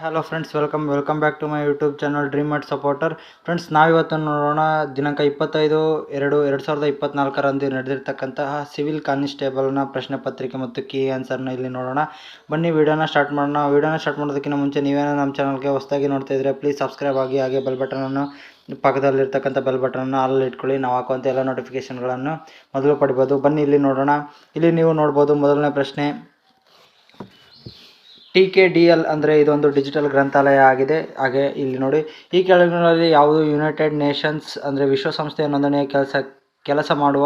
Hello friends, welcome back to my YouTube channel dream art supporter. Friends, ನಾವಿವತ್ತು ನೋಡೋಣ ದಿನಾಂಕ 25/2/2024 ನಡೆದಿರ್ತಕ್ಕಂತಹ civil ಕಾನ್ಸ್ಟೇಬಲ್ನ ಪ್ರಶ್ನೆ ಪತ್ರಿಕೆ ಮತ್ತು ಕೀ ಆನ್ಸರ್ನ ಇಲ್ಲಿ ನೋಡೋಣ. ಬನ್ನಿ ವಿಡಿಯೋನ ಸ್ಟಾರ್ಟ್ ಮಾಡೋಣ. ವಿಡಿಯೋನ ಸ್ಟಾರ್ಟ್ ಮಾಡೋದಕ್ಕಿಂತ ಮುಂಚೆ ನೀವೇನೋ ನಮ್ಮ ಚಾನಲ್ಗೆ ಹೊಸದಾಗಿ ನೋಡ್ತಾ ಇದ್ರೆ ಪ್ಲೀಸ್ ಸಬ್ಸ್ಕ್ರೈಬ್ ಆಗಿ, ಹಾಗೆ ಬೆಲ್ ಬಟನನ್ನು ಪಕ್ಕದಲ್ಲಿರ್ತಕ್ಕಂಥ ಬೆಲ್ ಬಟನನ್ನು ಆಲ್ ಇಟ್ಕೊಳ್ಳಿ. ನಾವು ಹಾಕುವಂಥ ಎಲ್ಲ ನೋಟಿಫಿಕೇಶನ್ಗಳನ್ನು ಮೊದಲು ಪಡಿಬೋದು. ಬನ್ನಿ ಇಲ್ಲಿ ನೋಡೋಣ. ಇಲ್ಲಿ ನೀವು ನೋಡ್ಬೋದು ಮೊದಲನೇ ಪ್ರಶ್ನೆ, TKDL ಅಂದರೆ ಇದೊಂದು ಡಿಜಿಟಲ್ ಗ್ರಂಥಾಲಯ ಆಗಿದೆ. ಹಾಗೆ ಇಲ್ಲಿ ನೋಡಿ, ಈ ಕೆಳಗಿನಲ್ಲಿ ಯಾವುದು ಯುನೈಟೆಡ್ ನೇಷನ್ಸ್ ಅಂದರೆ ವಿಶ್ವಸಂಸ್ಥೆಯ ನೋಂದಣಿಯ ಕೆಲಸ ಮಾಡುವ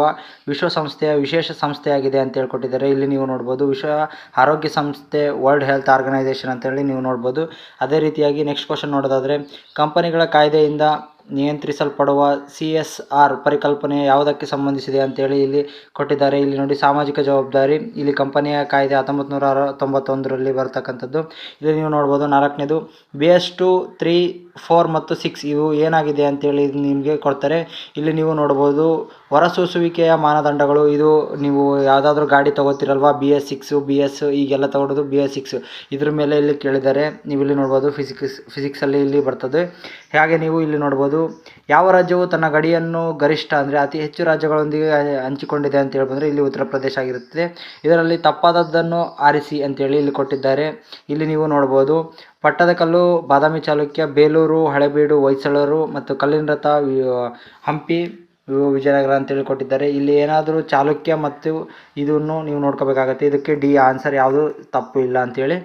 ವಿಶ್ವಸಂಸ್ಥೆಯ ವಿಶೇಷ ಸಂಸ್ಥೆಯಾಗಿದೆ ಅಂತ ಹೇಳ್ಕೊಟ್ಟಿದ್ದಾರೆ. ಇಲ್ಲಿ ನೀವು ನೋಡ್ಬೋದು ವಿಶ್ವ ಆರೋಗ್ಯ ಸಂಸ್ಥೆ, ವರ್ಲ್ಡ್ ಹೆಲ್ತ್ ಆರ್ಗನೈಸೇಷನ್ ಅಂತೇಳಿ ನೀವು ನೋಡ್ಬೋದು. ಅದೇ ರೀತಿಯಾಗಿ ನೆಕ್ಸ್ಟ್ ಕ್ವಶನ್ ನೋಡೋದಾದರೆ, ಕಂಪನಿಗಳ ಕಾಯ್ದೆಯಿಂದ ನಿಯಂತ್ರಿಸಲ್ಪಡುವ CSR ಪರಿಕಲ್ಪನೆ ಯಾವುದಕ್ಕೆ ಸಂಬಂಧಿಸಿದೆ ಅಂತೇಳಿ ಇಲ್ಲಿ ಕೊಟ್ಟಿದ್ದಾರೆ. ಇಲ್ಲಿ ನೋಡಿ, ಸಾಮಾಜಿಕ ಜವಾಬ್ದಾರಿ. ಇಲ್ಲಿ ಕಂಪನಿಯ ಕಾಯ್ದೆ 1991ರಲ್ಲಿ ಬರ್ತಕ್ಕಂಥದ್ದು. ಇಲ್ಲಿ ನೀವು ನೋಡ್ಬೋದು. ನಾಲ್ಕನೇದು, BS2, 3, 4 ಮತ್ತು 6 ಇವು ಏನಾಗಿದೆ ಅಂತೇಳಿ ನಿಮಗೆ ಕೊಡ್ತಾರೆ. ಇಲ್ಲಿ ನೀವು ನೋಡ್ಬೋದು ಹೊರಸೂಸುವಿಕೆಯ ಮಾನದಂಡಗಳು. ಇದು ನೀವು ಯಾವುದಾದ್ರೂ ಗಾಡಿ ತೊಗೋತಿರಲ್ವ, BS6, BS ಈಗೆಲ್ಲ ತೊಗೊಳೋದು BS6, ಇದ್ರ ಮೇಲೆ ಇಲ್ಲಿ ಕೇಳಿದ್ದಾರೆ. ನೀವು ಇಲ್ಲಿ ನೋಡ್ಬೋದು ಫಿಸಿಕ್ಸಲ್ಲಿ ಇಲ್ಲಿ ಬರ್ತದೆ. ಹಾಗೆ ನೀವು ಇಲ್ಲಿ ನೋಡ್ಬೋದು, ಯಾವ ರಾಜ್ಯವು ತನ್ನ ಗಡಿಯನ್ನು ಗರಿಷ್ಠ ಅಂದರೆ ಅತಿ ಹೆಚ್ಚು ರಾಜ್ಯಗಳೊಂದಿಗೆ ಹಂಚಿಕೊಂಡಿದೆ ಅಂತ ಹೇಳ್ಬಂದರೆ ಇಲ್ಲಿ ಉತ್ತರ ಪ್ರದೇಶ ಆಗಿರುತ್ತದೆ. ಇದರಲ್ಲಿ ತಪ್ಪಾದದ್ದನ್ನು ಆರಿಸಿ ಅಂತೇಳಿ ಇಲ್ಲಿ ಕೊಟ್ಟಿದ್ದಾರೆ. ಇಲ್ಲಿ ನೀವು ನೋಡ್ಬೋದು ಪಟ್ಟದಕಲ್ಲು, ಬಾದಾಮಿ ಚಾಲುಕ್ಯ, ಬೇಲೂರು, ಹಳೆಬೀಡು, ಹೊಯ್ಸಳರು ಮತ್ತು ಕಲ್ಲಿನ ರಥ, ಹಂಪಿ, ವಿಜಯನಗರ ಅಂತೇಳಿ ಕೊಟ್ಟಿದ್ದಾರೆ. ಇಲ್ಲಿ ಏನಾದರೂ ಚಾಲುಕ್ಯ ಮತ್ತು ಇದನ್ನು ನೀವು ನೋಡ್ಕೋಬೇಕಾಗತ್ತೆ. ಇದಕ್ಕೆ ಡಿ ಆನ್ಸರ್ ಯಾವುದು ತಪ್ಪು ಇಲ್ಲ ಅಂತೇಳಿ.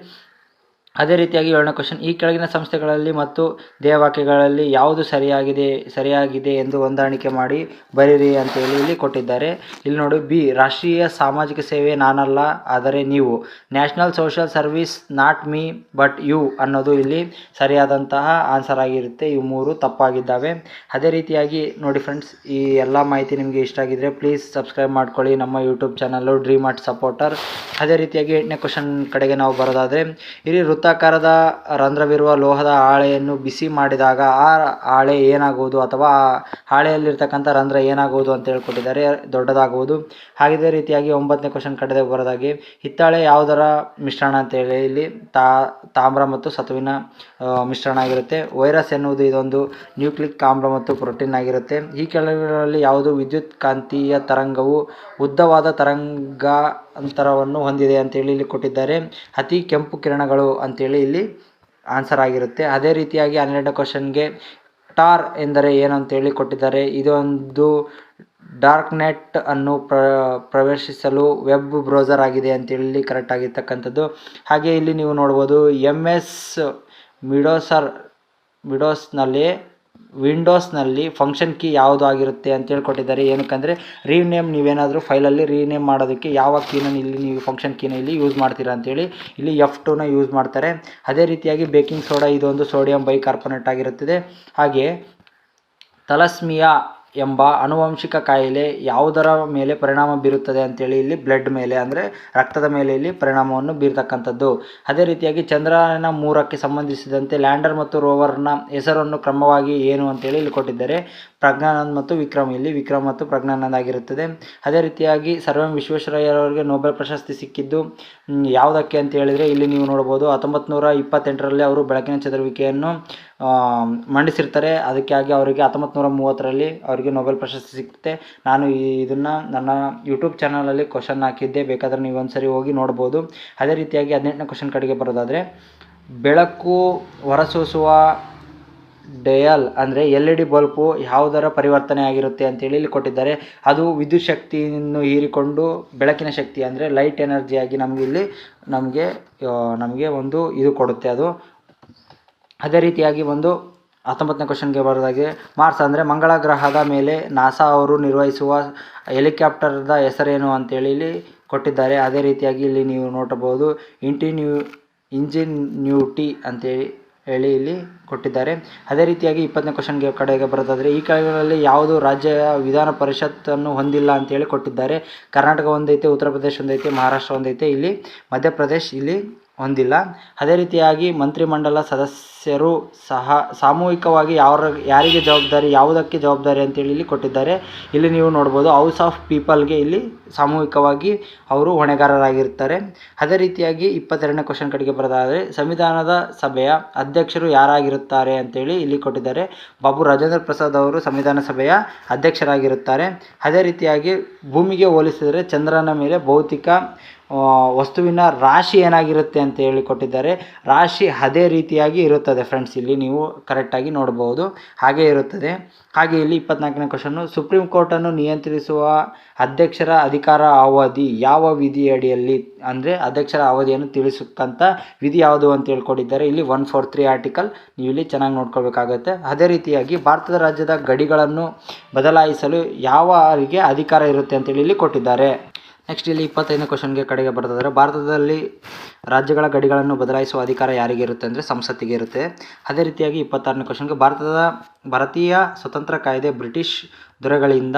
ಅದೇ ರೀತಿಯಾಗಿ 7ನೇ ಕ್ವಶನ್, ಈ ಕೆಳಗಿನ ಸಂಸ್ಥೆಗಳಲ್ಲಿ ಮತ್ತು ಧ್ಯೇಯವಾಕ್ಯಗಳಲ್ಲಿ ಯಾವುದು ಸರಿಯಾಗಿದೆ ಎಂದು ಹೊಂದಾಣಿಕೆ ಮಾಡಿ ಬರೀರಿ ಅಂತೇಳಿ ಇಲ್ಲಿ ಕೊಟ್ಟಿದ್ದಾರೆ. ಇಲ್ಲಿ ನೋಡಿ, ಬಿ ರಾಷ್ಟ್ರೀಯ ಸಾಮಾಜಿಕ ಸೇವೆ ನಾನಲ್ಲ ಆದರೆ ನೀವು, national social service not me but you ಅನ್ನೋದು ಇಲ್ಲಿ ಸರಿಯಾದಂತಹ ಆನ್ಸರ್ ಆಗಿರುತ್ತೆ. ಇವು ಮೂರು ತಪ್ಪಾಗಿದ್ದಾವೆ. ಅದೇ ರೀತಿಯಾಗಿ ನೋಡಿ ಫ್ರೆಂಡ್ಸ್, ಈ ಎಲ್ಲ ಮಾಹಿತಿ ನಿಮಗೆ ಇಷ್ಟ ಆಗಿದ್ರೆ ಪ್ಲೀಸ್ ಸಬ್ಸ್ಕ್ರೈಬ್ ಮಾಡ್ಕೊಳ್ಳಿ ನಮ್ಮ YouTube channel dream art supporter. ಅದೇ ರೀತಿಯಾಗಿ 8ನೇ ಕ್ವಶನ್ ಕಡೆಗೆ ನಾವು ಬರೋದಾದರೆ, ಇಲ್ಲಿ ವೃತ್ತಾಕಾರದ ರಂಧ್ರವಿರುವ ಲೋಹದ ಹಾಳೆಯನ್ನು ಬಿಸಿ ಮಾಡಿದಾಗ ಆ ಹಾಳೆ ಏನಾಗುವುದು ಅಥವಾ ಆ ಹಾಳೆಯಲ್ಲಿರ್ತಕ್ಕಂಥ ರಂಧ್ರ ಏನಾಗುವುದು ಅಂತ ಹೇಳ್ಕೊಟ್ಟಿದ್ದಾರೆ, ದೊಡ್ಡದಾಗುವುದು. ಹಾಗೆ ರೀತಿಯಾಗಿ 9ನೇ ಕ್ವಶನ್ ಕಡೆಗೆ ಬರೋದಾಗಿ, ಹಿತ್ತಾಳೆ ಯಾವುದರ ಮಿಶ್ರಣ ಅಂತೇಳಿ ಇಲ್ಲಿ ತಾಮ್ರ ಮತ್ತು ಸತುವಿನ ಮಿಶ್ರಣ ಆಗಿರುತ್ತೆ. ವೈರಸ್ ಎನ್ನುವುದು ಇದೊಂದು ನ್ಯೂಕ್ಲಿಕ್ ಆಮ್ಲ ಮತ್ತು ಪ್ರೋಟೀನ್ ಆಗಿರುತ್ತೆ. ಈ ಕೆಳಗಿನಲ್ಲಿ ಯಾವುದು ವಿದ್ಯುತ್ ಕಾಂತೀಯ ತರಂಗವು ಉದ್ದವಾದ ತರಂಗಾಂತರವನ್ನು ಹೊಂದಿದೆ ಅಂತೇಳಿ ಇಲ್ಲಿ ಕೊಟ್ಟಿದ್ದಾರೆ. ಅತಿ ಕೆಂಪು ಕಿರಣಗಳು ಅಂತೇಳಿ ಇಲ್ಲಿ ಆನ್ಸರ್ ಆಗಿರುತ್ತೆ. ಅದೇ ರೀತಿಯಾಗಿ 12ನೇ ಕ್ವಶನ್ಗೆ ಟಾರ್ ಎಂದರೆ ಏನು ಅಂತೇಳಿ ಕೊಟ್ಟಿದ್ದಾರೆ. ಇದೊಂದು ಡಾರ್ಕ್ ನೆಟ್ ಅನ್ನು ಪ್ರವೇಶಿಸಲು ವೆಬ್ ಬ್ರೌಸರ್ ಆಗಿದೆ ಅಂತೇಳಿ ಕರೆಕ್ಟ್ ಆಗಿರ್ತಕ್ಕಂಥದ್ದು. ಹಾಗೆ ಇಲ್ಲಿ ನೀವು ನೋಡ್ಬೋದು MS ವಿಂಡೋಸ್ನಲ್ಲಿ ಫಂಕ್ಷನ್ ಕೀ ಯಾವುದು ಆಗಿರುತ್ತೆ ಅಂತೇಳಿ ಕೊಟ್ಟಿದ್ದಾರೆ. ಏನಕ್ಕಂದರೆ ರೀನೇಮ್, ನೀವೇನಾದರೂ ಫೈಲಲ್ಲಿ ರೀನೇಮ್ ಮಾಡೋದಕ್ಕೆ ಯಾವ ಕೀನ ಇಲ್ಲಿ ನೀವು ಫಂಕ್ಷನ್ ಕೀನ ಇಲ್ಲಿ ಯೂಸ್ ಮಾಡ್ತೀರಾ ಅಂತೇಳಿ ಇಲ್ಲಿ F2ನ ಯೂಸ್ ಮಾಡ್ತಾರೆ. ಅದೇ ರೀತಿಯಾಗಿ ಬೇಕಿಂಗ್ ಸೋಡಾ ಇದೊಂದು ಸೋಡಿಯಂ ಬೈಕಾರ್ಬೊನೇಟ್ ಆಗಿರುತ್ತದೆ. ಹಾಗೆ ಥಲಸ್ಮಿಯಾ ಎಂಬ ಆನುವಂಶಿಕ ಕಾಯಿಲೆ ಯಾವುದರ ಮೇಲೆ ಪರಿಣಾಮ ಬೀರುತ್ತದೆ ಅಂತೇಳಿ ಇಲ್ಲಿ ಬ್ಲಡ್ ಮೇಲೆ ಅಂದರೆ ರಕ್ತದ ಮೇಲೆ ಇಲ್ಲಿ ಪರಿಣಾಮವನ್ನು ಬೀರ್ತಕ್ಕಂಥದ್ದು. ಅದೇ ರೀತಿಯಾಗಿ ಚಂದ್ರಯಾನ 3ಕ್ಕೆ ಸಂಬಂಧಿಸಿದಂತೆ ಲ್ಯಾಂಡರ್ ಮತ್ತು ರೋವರ್ನ ಹೆಸರನ್ನು ಕ್ರಮವಾಗಿ ಏನು ಅಂತೇಳಿ ಇಲ್ಲಿ ಕೊಟ್ಟಿದ್ದಾರೆ. ಪ್ರಜ್ಞಾನಂದ್ ಮತ್ತು ವಿಕ್ರಮ್, ಇಲ್ಲಿ ವಿಕ್ರಮ್ ಮತ್ತು ಪ್ರಜ್ಞಾನಂದ್ ಆಗಿರುತ್ತದೆ. ಅದೇ ರೀತಿಯಾಗಿ ಸರ್ ಎಂ ವಿಶ್ವೇಶ್ವರಯ್ಯರವರಿಗೆ ನೊಬೆಲ್ ಪ್ರಶಸ್ತಿ ಸಿಕ್ಕಿದ್ದು ಯಾವುದಕ್ಕೆ ಅಂತ ಹೇಳಿದರೆ ಇಲ್ಲಿ ನೀವು ನೋಡ್ಬೋದು 1928ರಲ್ಲಿ ಅವರು ಬೆಳಕಿನ ಚದುರುವಿಕೆಯನ್ನು ಮಂಡಿಸಿರ್ತಾರೆ. ಅದಕ್ಕಾಗಿ ಅವರಿಗೆ 1930ರಲ್ಲಿ ಅವರಿಗೆ ನೊಬೆಲ್ ಪ್ರಶಸ್ತಿ ಸಿಗುತ್ತೆ. ನಾನು ಇದನ್ನು ನನ್ನ ಯೂಟ್ಯೂಬ್ ಚಾನಲಲ್ಲಿ ಕ್ವಶನ್ ಹಾಕಿದ್ದೆ, ಬೇಕಾದರೆ ನೀವು ಒಂದ್ಸರಿ ಹೋಗಿ ನೋಡ್ಬೋದು. ಅದೇ ರೀತಿಯಾಗಿ 18ನೇ ಕ್ವಶನ್ ಕಡೆಗೆ ಬರೋದಾದರೆ, ಬೆಳಕು ಹೊರಸೂಸುವ ಡಯಲ್ ಅಂದರೆ LED ಬಲ್ಬು ಯಾವುದರ ಪರಿವರ್ತನೆ ಆಗಿರುತ್ತೆ ಅಂತೇಳಿ ಇಲ್ಲಿ ಕೊಟ್ಟಿದ್ದಾರೆ. ಅದು ವಿದ್ಯುತ್ ಶಕ್ತಿಯನ್ನು ಹೀರಿಕೊಂಡು ಬೆಳಕಿನ ಶಕ್ತಿ ಅಂದರೆ ಲೈಟ್ ಎನರ್ಜಿಯಾಗಿ ನಮಗೆ ಒಂದು ಇದು ಕೊಡುತ್ತೆ ಅದು. ಅದೇ ರೀತಿಯಾಗಿ 19ನೇ ಕ್ವಶನ್ಗೆ ಬರೋದಾಗಿ, ಮಾರ್ಸ್ ಅಂದರೆ ಮಂಗಳ ಗ್ರಹದ ಮೇಲೆ ನಾಸಾ ಅವರು ನಿರ್ವಹಿಸುವ ಹೆಲಿಕಾಪ್ಟರ್ದ ಹೆಸರೇನು ಅಂತೇಳಿ ಇಲ್ಲಿ ಕೊಟ್ಟಿದ್ದಾರೆ. ಅದೇ ರೀತಿಯಾಗಿ ಇಲ್ಲಿ ನೀವು ನೋಡಬಹುದು ಇಂಜಿನ್ಯೂಟಿ ಅಂತೇಳಿ ಇಲ್ಲಿ ಕೊಟ್ಟಿದ್ದಾರೆ. ಅದೇ ರೀತಿಯಾಗಿ 20ನೇ ಕ್ವಶನ್ಗೆ ಕಡೆಗೆ ಬರೋದಾದರೆ, ಈ ಕೆಳಗಿನಲ್ಲಿ ಯಾವುದು ರಾಜ್ಯ ವಿಧಾನ ಪರಿಷತ್ತನ್ನು ಹೊಂದಿಲ್ಲ ಅಂತೇಳಿ ಕೊಟ್ಟಿದ್ದಾರೆ. ಕರ್ನಾಟಕ ಒಂದೈತೆ, ಉತ್ತರ ಪ್ರದೇಶ ಒಂದೈತೆ, ಮಹಾರಾಷ್ಟ್ರ ಒಂದೈತೆ, ಇಲ್ಲಿ ಮಧ್ಯಪ್ರದೇಶ್ ಇಲ್ಲಿ ಹೊಂದಿಲ್ಲ. ಅದೇ ರೀತಿಯಾಗಿ ಮಂತ್ರಿಮಂಡಲ ಸದಸ್ಯರು ಸಾಮೂಹಿಕವಾಗಿ ಯಾರಿಗೆ ಜವಾಬ್ದಾರಿ, ಯಾವುದಕ್ಕೆ ಜವಾಬ್ದಾರಿ ಅಂತೇಳಿ ಇಲ್ಲಿ ಕೊಟ್ಟಿದ್ದಾರೆ. ಇಲ್ಲಿ ನೀವು ನೋಡ್ಬೋದು ಹೌಸ್ ಆಫ್ ಪೀಪಲ್ಗೆ ಇಲ್ಲಿ ಸಾಮೂಹಿಕವಾಗಿ ಅವರು ಹೊಣೆಗಾರರಾಗಿರ್ತಾರೆ. ಅದೇ ರೀತಿಯಾಗಿ 22ನೇ ಕ್ವಶನ್ ಕಡೆಗೆ ಬರೋದಾದರೆ ಸಂವಿಧಾನದ ಸಭೆಯ ಅಧ್ಯಕ್ಷರು ಯಾರಾಗಿರುತ್ತಾರೆ ಅಂತೇಳಿ ಇಲ್ಲಿ ಕೊಟ್ಟಿದ್ದಾರೆ. ಬಾಬು ರಾಜೇಂದ್ರ ಪ್ರಸಾದ್ ಅವರು ಸಂವಿಧಾನ ಸಭೆಯ ಅಧ್ಯಕ್ಷರಾಗಿರುತ್ತಾರೆ. ಅದೇ ರೀತಿಯಾಗಿ ಭೂಮಿಗೆ ಹೋಲಿಸಿದರೆ ಚಂದ್ರನ ಮೇಲೆ ಭೌತಿಕ ವಸ್ತುವಿನ ರಾಶಿ ಏನಾಗಿರುತ್ತೆ ಅಂತ ಹೇಳಿ ಕೊಟ್ಟಿದ್ದಾರೆ. ರಾಶಿ ಅದೇ ರೀತಿಯಾಗಿ ಇರುತ್ತದೆ ಫ್ರೆಂಡ್ಸ್, ಇಲ್ಲಿ ನೀವು ಕರೆಕ್ಟಾಗಿ ನೋಡ್ಬೋದು, ಹಾಗೆ ಇರುತ್ತದೆ. ಹಾಗೆ ಇಲ್ಲಿ 24ನೇ ಕ್ವಶನ್ನು ಸುಪ್ರೀಂ ಕೋರ್ಟನ್ನು ನಿಯಂತ್ರಿಸುವ ಅಧ್ಯಕ್ಷರ ಅಧಿಕಾರ ಅವಧಿ ಯಾವ ವಿಧಿಯಡಿಯಲ್ಲಿ, ಅಂದರೆ ಅಧ್ಯಕ್ಷರ ಅವಧಿಯನ್ನು ತಿಳಿಸಕ್ಕಂಥ ವಿಧಿ ಯಾವುದು ಅಂತ ಹೇಳ್ಕೊಟ್ಟಿದ್ದಾರೆ. ಇಲ್ಲಿ 143 ಆರ್ಟಿಕಲ್ ನೀವು ಇಲ್ಲಿ ಚೆನ್ನಾಗಿ ನೋಡ್ಕೊಳ್ಬೇಕಾಗುತ್ತೆ. ಅದೇ ರೀತಿಯಾಗಿ ಭಾರತದ ರಾಜ್ಯದ ಗಡಿಗಳನ್ನು ಬದಲಾಯಿಸಲು ಯಾವರಿಗೆ ಅಧಿಕಾರ ಇರುತ್ತೆ ಅಂತೇಳಿ ಇಲ್ಲಿ ಕೊಟ್ಟಿದ್ದಾರೆ. ನೆಕ್ಸ್ಟ್ ಇಲ್ಲಿ 25ನೇ ಕ್ವಶನ್ಗೆ ಕಡೆಗೆ ಬರ್ತದೆ. ಭಾರತದಲ್ಲಿ ರಾಜ್ಯಗಳ ಗಡಿಗಳನ್ನು ಬದಲಾಯಿಸುವ ಅಧಿಕಾರ ಯಾರಿಗೆ ಇರುತ್ತೆ ಅಂದರೆ ಸಂಸತ್ತಿಗೆ ಇರುತ್ತೆ. ಅದೇ ರೀತಿಯಾಗಿ 26ನೇ ಕ್ವಶನ್ಗೆ ಭಾರತೀಯ ಸ್ವತಂತ್ರ ಕಾಯ್ದೆ ಬ್ರಿಟಿಷ್ ದೊರೆಗಳಿಂದ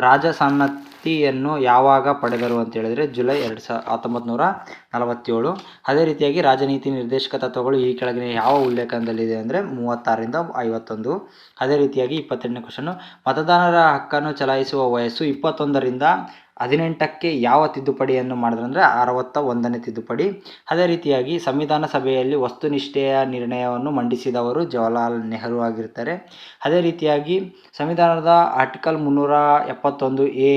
ರಾಜಸನ್ನತಿಯನ್ನು ಯಾವಾಗ ಪಡೆದರು ಅಂತ ಹೇಳಿದರೆ ಜುಲೈ 1947. ಅದೇ ರೀತಿಯಾಗಿ ರಾಜನೀತಿ ನಿರ್ದೇಶಕ ತತ್ವಗಳು ಈ ಕೆಳಗಿನ ಯಾವ ಉಲ್ಲೇಖನದಲ್ಲಿದೆ ಅಂದರೆ 36ರಿಂದ 51. ಅದೇ ರೀತಿಯಾಗಿ 28ನೇ ಕ್ವಶನ್ನು ಮತದಾನರ ಹಕ್ಕನ್ನು ಚಲಾಯಿಸುವ ವಯಸ್ಸು 21ರಿಂದ 18ಕ್ಕೆ ಯಾವ ತಿದ್ದುಪಡಿಯನ್ನು ಮಾಡಿದ್ರು ಅಂದರೆ 61ನೇ ತಿದ್ದುಪಡಿ. ಅದೇ ರೀತಿಯಾಗಿ ಸಂವಿಧಾನ ಸಭೆಯಲ್ಲಿ ವಸ್ತುನಿಷ್ಠೆಯ ನಿರ್ಣಯವನ್ನು ಮಂಡಿಸಿದವರು ಜವಾಹರ್ಲಾಲ್ ನೆಹರು ಆಗಿರ್ತಾರೆ. ಅದೇ ರೀತಿಯಾಗಿ ಸಂವಿಧಾನದ ಆರ್ಟಿಕಲ್ 371A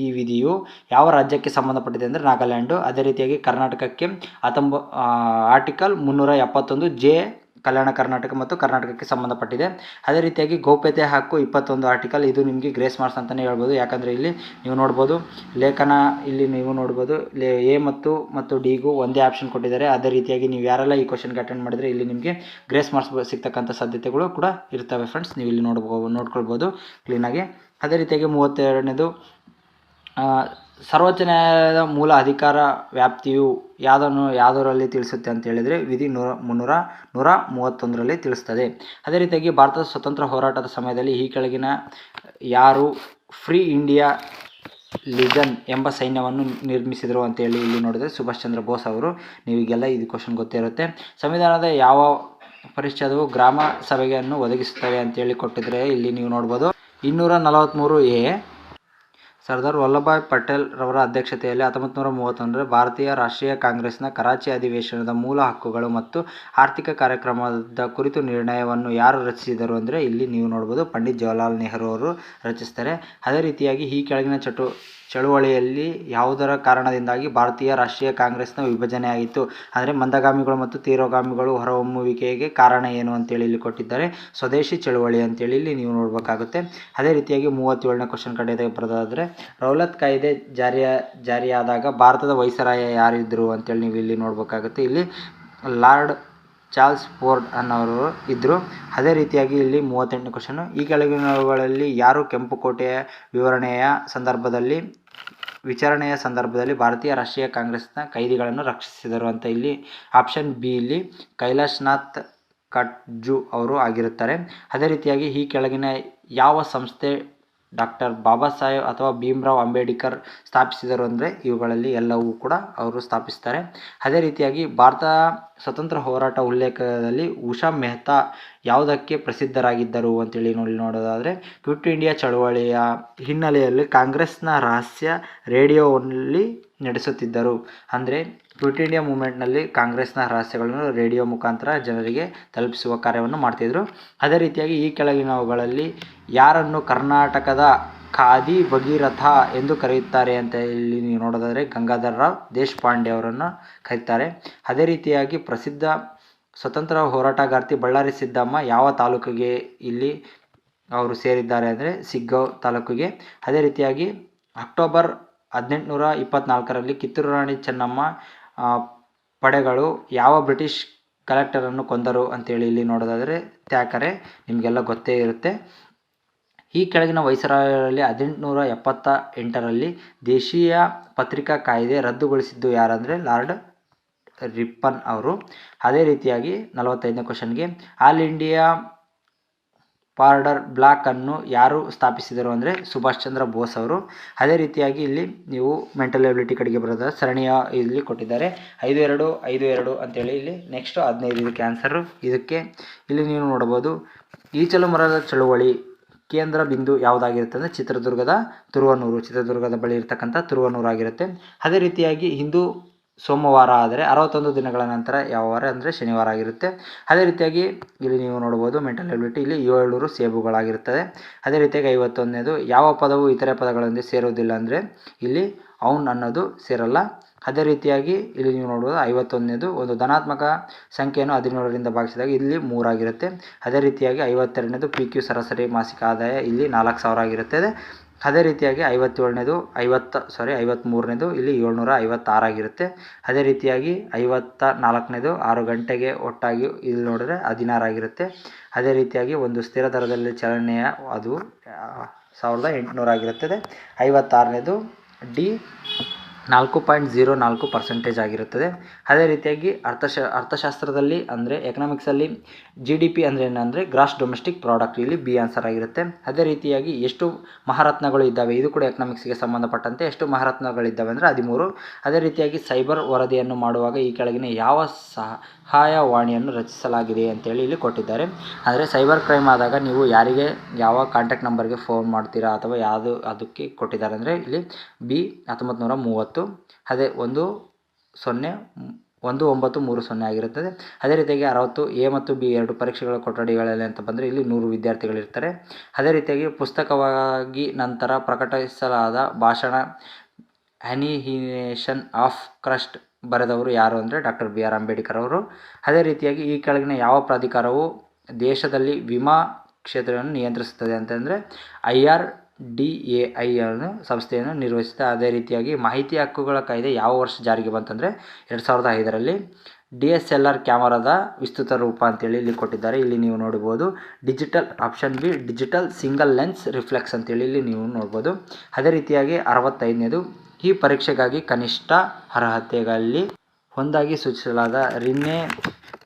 ಈ ವಿಧಿಯು ಯಾವ ರಾಜ್ಯಕ್ಕೆ ಸಂಬಂಧಪಟ್ಟಿದೆ ಅಂದರೆ ನಾಗಾಲ್ಯಾಂಡು. ಅದೇ ರೀತಿಯಾಗಿ ಕರ್ನಾಟಕಕ್ಕೆ ಆರ್ಟಿಕಲ್ 371J ಕಲ್ಯಾಣ ಕರ್ನಾಟಕ ಮತ್ತು ಕರ್ನಾಟಕಕ್ಕೆ ಸಂಬಂಧಪಟ್ಟಿದೆ. ಅದೇ ರೀತಿಯಾಗಿ ಗೌಪ್ಯತೆ ಹಕ್ಕು 21 ಆರ್ಟಿಕಲ್, ಇದು ನಿಮಗೆ ಗ್ರೇಸ್ ಮಾರ್ಕ್ಸ್ ಅಂತಲೇ ಹೇಳ್ಬೋದು. ಯಾಕಂದರೆ ಇಲ್ಲಿ ನೀವು ನೋಡ್ಬೋದು ಲೇಖನ, ಇಲ್ಲಿ ನೀವು ನೋಡ್ಬೋದು ಎ ಮತ್ತು ಡಿಗೂ ಒಂದೇ ಆಪ್ಷನ್ ಕೊಟ್ಟಿದ್ದಾರೆ. ಅದೇ ರೀತಿಯಾಗಿ ನೀವು ಯಾರೆಲ್ಲ ಈ ಕ್ವಶನ್ಗೆ ಅಟೆಂಡ್ ಮಾಡಿದರೆ ಇಲ್ಲಿ ನಿಮಗೆ ಗ್ರೇಸ್ ಮಾರ್ಕ್ಸ್ ಸಿಗ್ತಕ್ಕಂಥ ಸಾಧ್ಯತೆಗಳು ಕೂಡ ಇರ್ತವೆ ಫ್ರೆಂಡ್ಸ್, ನೀವು ಇಲ್ಲಿ ನೋಡ್ಕೊಳ್ಬೋದು ಕ್ಲೀನಾಗಿ. ಅದೇ ರೀತಿಯಾಗಿ 32ನೇದು ಸರ್ವೋಚ್ಚ ನ್ಯಾಯಾಲಯದ ಮೂಲ ಅಧಿಕಾರ ವ್ಯಾಪ್ತಿಯು ಯಾವುದರಲ್ಲಿ ತಿಳಿಸುತ್ತೆ ಅಂತ ಹೇಳಿದರೆ ವಿಧಿ 131ರಲ್ಲಿ ತಿಳಿಸ್ತದೆ. ಅದೇ ರೀತಿಯಾಗಿ ಭಾರತದ ಸ್ವತಂತ್ರ ಹೋರಾಟದ ಸಮಯದಲ್ಲಿ ಈ ಕೆಳಗಿನ ಯಾರು ಫ್ರೀ ಇಂಡಿಯಾ ಲಿಜನ್ ಎಂಬ ಸೈನ್ಯವನ್ನು ನಿರ್ಮಿಸಿದರು ಅಂತೇಳಿ ಇಲ್ಲಿ ನೋಡಿದರೆ ಸುಭಾಷ್ ಚಂದ್ರ ಬೋಸ್ ಅವರು. ನೀವಿಗೆಲ್ಲ ಇದು ಕ್ವಶನ್ ಗೊತ್ತೇ ಇರುತ್ತೆ. ಸಂವಿಧಾನದ ಯಾವ ಪರಿಚ್ಛೇದವು ಗ್ರಾಮ ಸಭೆಯನ್ನು ಒದಗಿಸುತ್ತವೆ ಅಂತೇಳಿ ಕೊಟ್ಟಿದ್ರೆ ಇಲ್ಲಿ ನೀವು ನೋಡ್ಬೋದು 243A. ಸರ್ದಾರ್ ವಲ್ಲಭಭಾಯ್ ಪಟೇಲ್ ರವರ ಅಧ್ಯಕ್ಷತೆಯಲ್ಲಿ 1931 ಭಾರತೀಯ ರಾಷ್ಟ್ರೀಯ ಕಾಂಗ್ರೆಸ್ನ ಕರಾಚಿ ಅಧಿವೇಶನದ ಮೂಲ ಹಕ್ಕುಗಳು ಮತ್ತು ಆರ್ಥಿಕ ಕಾರ್ಯಕ್ರಮದ ಕುರಿತು ನಿರ್ಣಯವನ್ನು ಯಾರು ರಚಿಸಿದರು ಅಂದರೆ ಇಲ್ಲಿ ನೀವು ನೋಡ್ಬೋದು ಪಂಡಿತ್ ಜವಾಹರ್ಲಾಲ್ ನೆಹರು ಅವರು ರಚಿಸ್ತಾರೆ. ಅದೇ ರೀತಿಯಾಗಿ ಈ ಕೆಳಗಿನ ಚಳುವಳಿಯಲ್ಲಿ ಯಾವುದರ ಕಾರಣದಿಂದಾಗಿ ಭಾರತೀಯ ರಾಷ್ಟ್ರೀಯ ಕಾಂಗ್ರೆಸ್ನ ವಿಭಜನೆ ಆಯಿತು ಅಂದರೆ ಮಂದಗಾಮಿಗಳು ಮತ್ತು ತೀವ್ರಗಾಮಿಗಳು ಹೊರಹೊಮ್ಮುವಿಕೆಗೆ ಕಾರಣ ಏನು ಅಂತೇಳಿ ಇಲ್ಲಿ ಕೊಟ್ಟಿದ್ದಾರೆ. ಸ್ವದೇಶಿ ಚಳುವಳಿ ಅಂತೇಳಿ ಇಲ್ಲಿ ನೀವು ನೋಡಬೇಕಾಗುತ್ತೆ. ಅದೇ ರೀತಿಯಾಗಿ 37ನೇ ಕ್ವಶನ್ ಕಡೆ ಬರೋದಾದರೆ ರೌಲತ್ ಕಾಯ್ದೆ ಜಾರಿಯಾದಾಗ ಭಾರತದ ವೈಸರಾಯ ಯಾರಿದ್ದರು ಅಂತೇಳಿ ನೀವು ಇಲ್ಲಿ ನೋಡಬೇಕಾಗುತ್ತೆ. ಇಲ್ಲಿ ಲಾರ್ಡ್ ಚಾರ್ಲ್ಸ್ ಫೋರ್ಡ್ ಅನ್ನೋರು ಇದ್ದರು. ಅದೇ ರೀತಿಯಾಗಿ ಇಲ್ಲಿ 38ನೇ ಕ್ವಶನು ಈ ಕೆಳಗಿನವುಗಳಲ್ಲಿ ಯಾರು ಕೆಂಪುಕೋಟೆಯ ವಿಚಾರಣೆಯ ಸಂದರ್ಭದಲ್ಲಿ ಭಾರತೀಯ ರಾಷ್ಟ್ರೀಯ ಕಾಂಗ್ರೆಸ್ನ ಕೈದಿಗಳನ್ನು ರಕ್ಷಿಸಿದರು ಅಂತ ಇಲ್ಲಿ ಆಪ್ಷನ್ ಬಿ ಇಲ್ಲಿ ಕೈಲಾಶ್ನಾಥ್ ಕಟ್ಜು ಅವರು ಆಗಿರುತ್ತಾರೆ. ಅದೇ ರೀತಿಯಾಗಿ ಈ ಕೆಳಗಿನ ಯಾವ ಸಂಸ್ಥೆ ಡಾಕ್ಟರ್ ಬಾಬಾ ಸಾಹೇಬ್ ಅಥವಾ ಭೀಮ್ರಾವ್ ಅಂಬೇಡ್ಕರ್ ಸ್ಥಾಪಿಸಿದರು ಅಂದರೆ ಇವುಗಳಲ್ಲಿ ಎಲ್ಲವೂ ಕೂಡ ಅವರು ಸ್ಥಾಪಿಸ್ತಾರೆ. ಅದೇ ರೀತಿಯಾಗಿ ಭಾರತ ಸ್ವತಂತ್ರ ಹೋರಾಟ ಉಲ್ಲೇಖದಲ್ಲಿ ಉಷಾ ಮೆಹ್ತಾ ಯಾವುದಕ್ಕೆ ಪ್ರಸಿದ್ಧರಾಗಿದ್ದರು ಅಂತೇಳಿ ನೋಡೋದಾದರೆ ಕ್ವಿಟ್ ಇಂಡಿಯಾ ಚಳವಳಿಯ ಹಿನ್ನೆಲೆಯಲ್ಲಿ ಕಾಂಗ್ರೆಸ್ನ ರಹಸ್ಯ ರೇಡಿಯೋನಲ್ಲಿ ನಡೆಸುತ್ತಿದ್ದರು. ಅಂದರೆ ಕ್ವಿಟ್ ಇಂಡಿಯಾ ಮೂವ್ಮೆಂಟ್ನಲ್ಲಿ ಕಾಂಗ್ರೆಸ್ನ ರಹಸ್ಯಗಳನ್ನು ರೇಡಿಯೋ ಮುಖಾಂತರ ಜನರಿಗೆ ತಲುಪಿಸುವ ಕಾರ್ಯವನ್ನು ಮಾಡ್ತಿದ್ರು. ಅದೇ ರೀತಿಯಾಗಿ ಈ ಕೆಳಗಿನವುಗಳಲ್ಲಿ ಯಾರನ್ನು ಕರ್ನಾಟಕದ ಖಾದಿ ಭಗೀರಥ ಎಂದು ಕರೆಯುತ್ತಾರೆ ಅಂತ ಇಲ್ಲಿ ನೀವು ನೋಡೋದಾದರೆ ಗಂಗಾಧರ್ ರಾವ್ ದೇಶಪಾಂಡೆ ಅವರನ್ನು ಕರೀತಾರೆ. ಅದೇ ರೀತಿಯಾಗಿ ಪ್ರಸಿದ್ಧ ಸ್ವತಂತ್ರ ಹೋರಾಟಗಾರ್ತಿ ಬಳ್ಳಾರಿ ಸಿದ್ದಮ್ಮ ಯಾವ ತಾಲೂಕಿಗೆ ಇಲ್ಲಿ ಅವರು ಸೇರಿದ್ದಾರೆ ಅಂದರೆ ಸಿಗ್ಗಾಂವ್ ತಾಲೂಕಿಗೆ. ಅದೇ ರೀತಿಯಾಗಿ ಅಕ್ಟೋಬರ್ 1824ರಲ್ಲಿ ಕಿತ್ತೂರು ರಾಣಿ ಚೆನ್ನಮ್ಮ ಪಡೆಗಳು ಯಾವ ಬ್ರಿಟಿಷ್ ಕಲೆಕ್ಟರನ್ನು ಕೊಂದರು ಅಂತೇಳಿ ಇಲ್ಲಿ ನೋಡೋದಾದರೆ ಥ್ಯಾಕರೆ, ನಿಮಗೆಲ್ಲ ಗೊತ್ತೇ ಇರುತ್ತೆ. ಈ ಕೆಳಗಿನ ವೈಸರಾಯರಲ್ಲಿ 1878ರಲ್ಲಿ ದೇಶೀಯ ಪತ್ರಿಕಾ ಕಾಯ್ದೆ ರದ್ದುಗೊಳಿಸಿದ್ದು ಯಾರಂದರೆ ಲಾರ್ಡ್ ರಿಪ್ಪನ್ ಅವರು. ಅದೇ ರೀತಿಯಾಗಿ 45ನೇ ಕ್ವಶನ್ಗೆ ಆಲ್ ಇಂಡಿಯಾ ಪಾರ್ಡರ್ ಬ್ಲಾಕ್ ಅನ್ನು ಯಾರು ಸ್ಥಾಪಿಸಿದರು ಅಂದರೆ ಸುಭಾಷ್ ಚಂದ್ರ ಬೋಸ್ ಅವರು. ಅದೇ ರೀತಿಯಾಗಿ ಇಲ್ಲಿ ನೀವು ಮೆಂಟಲ್ ಎಬಿಲಿಟಿ ಕಡೆಗೆ ಬರೋದಾದ ಸರಣಿಯ ಇಲ್ಲಿ ಕೊಟ್ಟಿದ್ದಾರೆ 5-2 5-2 ಅಂತೇಳಿ. ಇಲ್ಲಿ ನೆಕ್ಸ್ಟ್ 15 ಇದಕ್ಕೆ ಆನ್ಸರು. ಇದಕ್ಕೆ ಇಲ್ಲಿ ನೀವು ನೋಡ್ಬೋದು ಈಚಲು ಮರದ ಚಳುವಳಿ ಕೇಂದ್ರ ಬಿಂದು ಯಾವುದಾಗಿರುತ್ತೆ ಅಂದರೆ ಚಿತ್ರದುರ್ಗದ ತುರುವನೂರು, ಚಿತ್ರದುರ್ಗದ ಬಳಿ ಇರತಕ್ಕಂಥ ತುರುವನೂರು ಆಗಿರುತ್ತೆ. ಅದೇ ರೀತಿಯಾಗಿ ಹಿಂದೂ ಸೋಮವಾರ ಆದರೆ 61 ದಿನಗಳ ನಂತರ ಯಾವ ವಾರ ಅಂದರೆ ಶನಿವಾರ ಆಗಿರುತ್ತೆ. ಅದೇ ರೀತಿಯಾಗಿ ಇಲ್ಲಿ ನೀವು ನೋಡ್ಬೋದು ಮೆಂಟಲ್ ಎಬಿಲಿಟಿ ಇಲ್ಲಿ 700 ಸೇಬುಗಳಾಗಿರುತ್ತದೆ. ಅದೇ ರೀತಿಯಾಗಿ 51ನೇದು ಯಾವ ಪದವು ಇತರೆ ಪದಗಳೊಂದಿಗೆ ಸೇರುವುದಿಲ್ಲ ಅಂದರೆ ಇಲ್ಲಿ ಔನ್ ಅನ್ನೋದು ಸೇರಲ್ಲ. ಅದೇ ರೀತಿಯಾಗಿ ಇಲ್ಲಿ ನೀವು ನೋಡ್ಬೋದು 51ನೇದು ಒಂದು ಧನಾತ್ಮಕ ಸಂಖ್ಯೆಯನ್ನು 17ರಿಂದ ಭಾಗಿಸಿದಾಗ ಇಲ್ಲಿ 3 ಆಗಿರುತ್ತೆ. ಅದೇ ರೀತಿಯಾಗಿ 52ನೇದು PQ ಸರಾಸರಿ ಮಾಸಿಕ ಆದಾಯ ಇಲ್ಲಿ 4000 ಆಗಿರುತ್ತದೆ. ಅದೇ ರೀತಿಯಾಗಿ 57ನೇದು 53ನೇದು ಇಲ್ಲಿ 756 ಆಗಿರುತ್ತೆ. ಅದೇ ರೀತಿಯಾಗಿ 54ನೇದು 6 ಗಂಟೆಗೆ ಒಟ್ಟಾಗಿ ಇಲ್ಲಿ ನೋಡಿದ್ರೆ 16 ಆಗಿರುತ್ತೆ. ಅದೇ ರೀತಿಯಾಗಿ ಒಂದು ಸ್ಥಿರ ದರದಲ್ಲಿ ಚಲನೆಯ ಅದು 1800 ಆಗಿರುತ್ತದೆ. 56ನೇದು ಡಿ 4.04% ಆಗಿರುತ್ತದೆ. ಅದೇ ರೀತಿಯಾಗಿ ಅರ್ಥಶಾಸ್ತ್ರದಲ್ಲಿ ಅಂದರೆ ಎಕನಾಮಿಕ್ಸಲ್ಲಿ GDP ಅಂದರೆ ಏನಂದರೆ ಗ್ರಾಸ್ ಡೊಮೆಸ್ಟಿಕ್ ಪ್ರಾಡಕ್ಟ್ ಇಲ್ಲಿ ಬಿ ಆನ್ಸರ್ ಆಗಿರುತ್ತೆ. ಅದೇ ರೀತಿಯಾಗಿ ಎಷ್ಟು ಮಹಾರತ್ನಗಳು ಇದ್ದಾವೆ, ಇದು ಕೂಡ ಎಕನಾಮಿಕ್ಸ್ಗೆ ಸಂಬಂಧಪಟ್ಟಂತೆ ಎಷ್ಟು ಮಹಾರತ್ನಗಳಿದ್ದಾವೆ ಅಂದರೆ 13. ಅದೇ ರೀತಿಯಾಗಿ ಸೈಬರ್ ವರದಿಯನ್ನು ಮಾಡುವಾಗ ಈ ಕೆಳಗಿನ ಯಾವ ಸಹಾಯವಾಣಿಯನ್ನು ರಚಿಸಲಾಗಿದೆ ಅಂತೇಳಿ ಇಲ್ಲಿ ಕೊಟ್ಟಿದ್ದಾರೆ. ಅಂದರೆ ಸೈಬರ್ ಕ್ರೈಮ್ ಆದಾಗ ನೀವು ಯಾರಿಗೆ ಯಾವ ಕಾಂಟ್ಯಾಕ್ಟ್ ನಂಬರ್ಗೆ ಫೋನ್ ಮಾಡ್ತೀರಾ ಅಥವಾ ಯಾವುದು ಅದಕ್ಕೆ ಕೊಟ್ಟಿದ್ದಾರೆ ಅಂದರೆ ಇಲ್ಲಿ ಬಿ 1930. ಅದೇ 1930 ಆಗಿರುತ್ತದೆ. ಅದೇ ರೀತಿಯಾಗಿ 60 ಎ ಮತ್ತು ಬಿ 2 ಪರೀಕ್ಷೆಗಳ ಕೊಠಡಿಗಳಲ್ಲಿ ಅಂತ ಬಂದರೆ ಇಲ್ಲಿ 100 ವಿದ್ಯಾರ್ಥಿಗಳಿರ್ತಾರೆ. ಅದೇ ರೀತಿಯಾಗಿ ಪುಸ್ತಕವಾಗಿ ನಂತರ ಪ್ರಕಟಿಸಲಾದ ಭಾಷಣ ಅನಿಹಿಲೇಷನ್ ಆಫ್ ಕ್ರಸ್ಟ್ ಬರೆದವರು ಯಾರು ಅಂದರೆ ಡಾಕ್ಟರ್ BR ಅಂಬೇಡ್ಕರ್ ಅವರು. ಅದೇ ರೀತಿಯಾಗಿ ಈ ಕೆಳಗಿನ ಯಾವ ಪ್ರಾಧಿಕಾರವು ದೇಶದಲ್ಲಿ ವಿಮಾ ಕ್ಷೇತ್ರವನ್ನು ನಿಯಂತ್ರಿಸುತ್ತದೆ ಅಂತಂದರೆ IRDAI ಅನ್ನೋ ಸಂಸ್ಥೆಯನ್ನು ನಿರ್ವಹಿಸುತ್ತೆ. ಅದೇ ರೀತಿಯಾಗಿ ಮಾಹಿತಿ ಹಕ್ಕುಗಳ ಕಾಯ್ದೆ ಯಾವ ವರ್ಷ ಜಾರಿಗೆ ಬಂತಂದರೆ 2005ರಲ್ಲಿ. DSLR ಕ್ಯಾಮರಾದ ವಿಸ್ತೃತ ರೂಪ ಅಂತೇಳಿ ಇಲ್ಲಿ ಕೊಟ್ಟಿದ್ದಾರೆ. ಇಲ್ಲಿ ನೀವು ನೋಡ್ಬೋದು digital option B digital single lens reflex ಅಂತೇಳಿ ಇಲ್ಲಿ ನೀವು ನೋಡ್ಬೋದು. ಅದೇ ರೀತಿಯಾಗಿ 65ನೇದು ಈ ಪರೀಕ್ಷೆಗಾಗಿ ಕನಿಷ್ಠ ಅರ್ಹತೆಗಳಲ್ಲಿ ಒಂದಾಗಿ ಸೂಚಿಸಲಾದ ರಿನ್ನೆ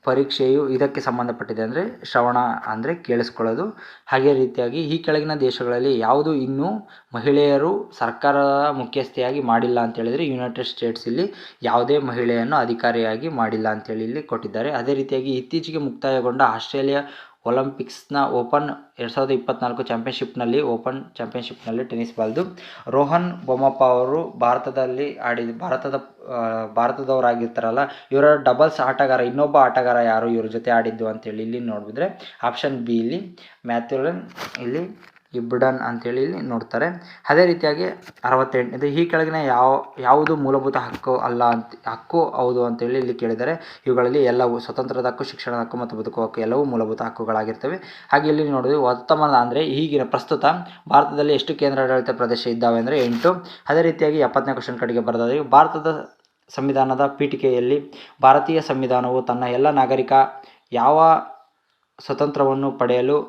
ಪರೀಕ್ಷೆಯು ಇದಕ್ಕೆ ಸಂಬಂಧಪಟ್ಟಿದೆ ಅಂದರೆ ಶ್ರವಣ ಅಂದರೆ ಕೇಳಿಸ್ಕೊಳ್ಳೋದು. ಹಾಗೆ ರೀತಿಯಾಗಿ ಈ ಕೆಳಗಿನ ದೇಶಗಳಲ್ಲಿ ಯಾವುದು ಇನ್ನೂ ಮಹಿಳೆಯರು ಸರ್ಕಾರದ ಮುಖ್ಯಸ್ಥೆಯಾಗಿ ಮಾಡಿಲ್ಲ ಅಂತೇಳಿದರೆ ಯುನೈಟೆಡ್ ಸ್ಟೇಟ್ಸ್ ಇಲ್ಲಿ ಯಾವುದೇ ಮಹಿಳೆಯನ್ನು ಅಧಿಕಾರಿಯಾಗಿ ಮಾಡಿಲ್ಲ ಅಂತೇಳಿ ಇಲ್ಲಿ ಕೊಟ್ಟಿದ್ದಾರೆ. ಅದೇ ರೀತಿಯಾಗಿ ಇತ್ತೀಚೆಗೆ ಮುಕ್ತಾಯಗೊಂಡ ಆಸ್ಟ್ರೇಲಿಯಾ ಒಲಿಂಪಿಕ್ಸ್ನ ಓಪನ್ 2024 ಚಾಂಪಿಯನ್ಶಿಪ್ನಲ್ಲಿ ಟೆನ್ನಿಸ್ ಬಾಲ್ದು ರೋಹನ್ ಬೊಮ್ಮಪ್ಪ ಅವರು ಭಾರತದವರಾಗಿರ್ತಾರಲ್ಲ, ಇವರ ಡಬಲ್ಸ್ ಆಟಗಾರ ಇನ್ನೊಬ್ಬ ಆಟಗಾರ ಯಾರು ಇವ್ರ ಜೊತೆ ಆಡಿದ್ದು ಅಂತೇಳಿ ಇಲ್ಲಿ ನೋಡಿದ್ರೆ ಆಪ್ಷನ್ ಬಿ ಇಲ್ಲಿ ಮ್ಯಾಥ್ಯೂಲನ್ ಇಲ್ಲಿ ಇಬ್ಡನ್ ಅಂತೇಳಿ ಇಲ್ಲಿ ನೋಡ್ತಾರೆ. ಅದೇ ರೀತಿಯಾಗಿ 68ನೇದು ಈ ಕೆಳಗಿನ ಯಾವುದು ಮೂಲಭೂತ ಹಕ್ಕು ಹೌದು ಅಂತೇಳಿ ಇಲ್ಲಿ ಕೇಳಿದ್ದಾರೆ. ಇವುಗಳಲ್ಲಿ ಎಲ್ಲವೂ ಸ್ವತಂತ್ರದ ಹಕ್ಕು, ಶಿಕ್ಷಣದ ಹಕ್ಕು ಮತ್ತು ಬದುಕುವ ಹಕ್ಕು ಎಲ್ಲವೂ ಮೂಲಭೂತ ಹಕ್ಕುಗಳಾಗಿರ್ತವೆ. ಹಾಗೆ ಇಲ್ಲಿ ನೋಡಿದ್ರೆ ವರ್ತಮಾನ ಅಂದರೆ ಈಗಿನ ಪ್ರಸ್ತುತ ಭಾರತದಲ್ಲಿ ಎಷ್ಟು ಕೇಂದ್ರಾಡಳಿತ ಪ್ರದೇಶ ಇದ್ದಾವೆ ಅಂದರೆ 8. ಅದೇ ರೀತಿಯಾಗಿ 70ನೇ ಕ್ವಶನ್ ಕಡೆಗೆ ಬರೋದಾದರೆ ಭಾರತದ ಸಂವಿಧಾನದ ಪೀಠಿಕೆಯಲ್ಲಿ ಭಾರತೀಯ ಸಂವಿಧಾನವು ತನ್ನ ಎಲ್ಲ ನಾಗರಿಕ ಯಾವ ಸ್ವತಂತ್ರವನ್ನು ಪಡೆಯಲು